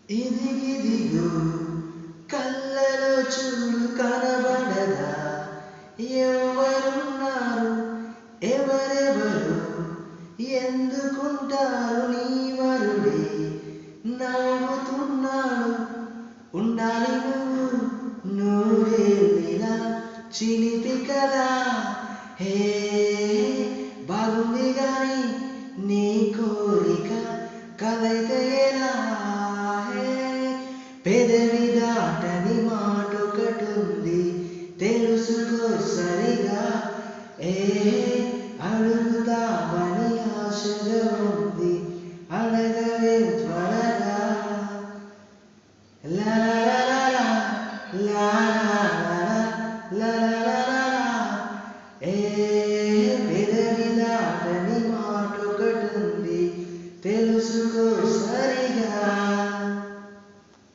ఇదిగిదిగో కళ్ళలో చూడు కనబడదా ఎవరున్నారు ఎవరెవరు ఎందుకుంటారు నీ వరుడే నవ్వుతున్నాడు ఉండాలి నువ్వు నూరేళ్ళిలా చిలిపి కదా హే బాగుంది గాని నీ కోరిక కలైతే ఎలా హే పెదవి దాటని మాటొకటుంది తెలుసుకో సరిగా ఏ అడుగుతావని ఆశగా ఉంది అడగవే త్వరగా లా లా లా లా లా లా ఏ పెదవి దాటని మాటొకటుంది తెలుసుకో సరి